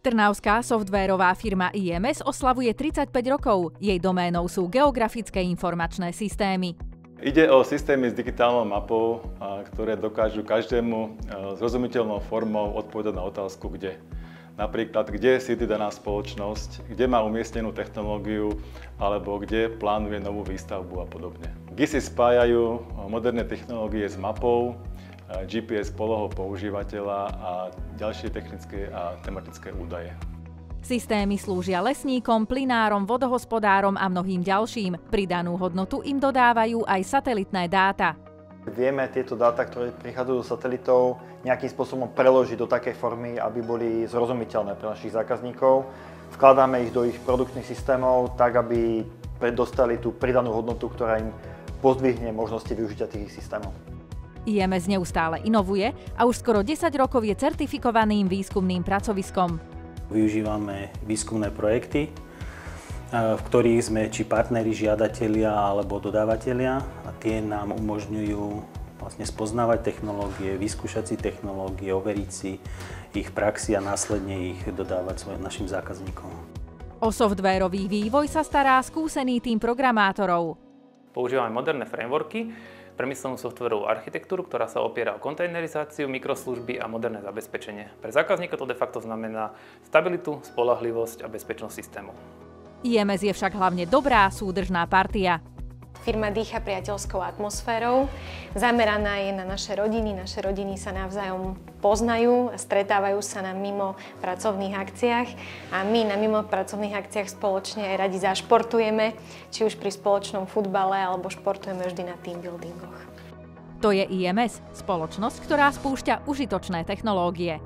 Trnavská softvérová firma IMS oslavuje 35 rokov. Jej doménou sú geografické informačné systémy. Ide o systémy s digitálnou mapou, ktoré dokážu každému zrozumiteľnou formou odpovedať na otázku kde. Napríklad, kde sídli daná spoločnosť, kde má umiestnenú technológiu, alebo kde plánuje novú výstavbu a podobne. GISy spájajú moderné technológie s mapou, GPS polohou používateľa a ďalšie technické a tematické údaje. Systémy slúžia lesníkom, plynárom, vodohospodárom a mnohým ďalším. Pridanú hodnotu im dodávajú aj satelitné dáta. Vieme tieto dáta, ktoré prichádzajú do satelitov, nejakým spôsobom preložiť do takej formy, aby boli zrozumiteľné pre našich zákazníkov. Vkladáme ich do ich produktných systémov tak, aby dostali tú pridanú hodnotu, ktorá im pozdvihne možnosti využitia tých systémov. IMS neustále inovuje a už skoro 10 rokov je certifikovaným výskumným pracoviskom. Využívame výskumné projekty, v ktorých sme či partneri, žiadatelia alebo dodávateľia a tie nám umožňujú vlastne spoznávať technológie, vyskúšať si technológie, overiť si ich praxi a následne ich dodávať našim zákazníkom. O softvérový vývoj sa stará skúsený tím programátorov. Používame moderné frameworky, premyslenú softvérovú architektúru, ktorá sa opiera o kontejnerizáciu, mikroslužby a moderné zabezpečenie. Pre zákazníka to de facto znamená stabilitu, spoľahlivosť a bezpečnosť systémov. IMS je však hlavne dobrá, súdržná partia. Firma dýcha priateľskou atmosférou, zameraná je na naše rodiny sa navzájom poznajú a stretávajú sa na mimo pracovných akciách a my na mimo pracovných akciách spoločne aj radi zašportujeme, či už pri spoločnom futbale alebo športujeme vždy na team buildingoch. To je IMS, spoločnosť, ktorá spúšťa užitočné technológie.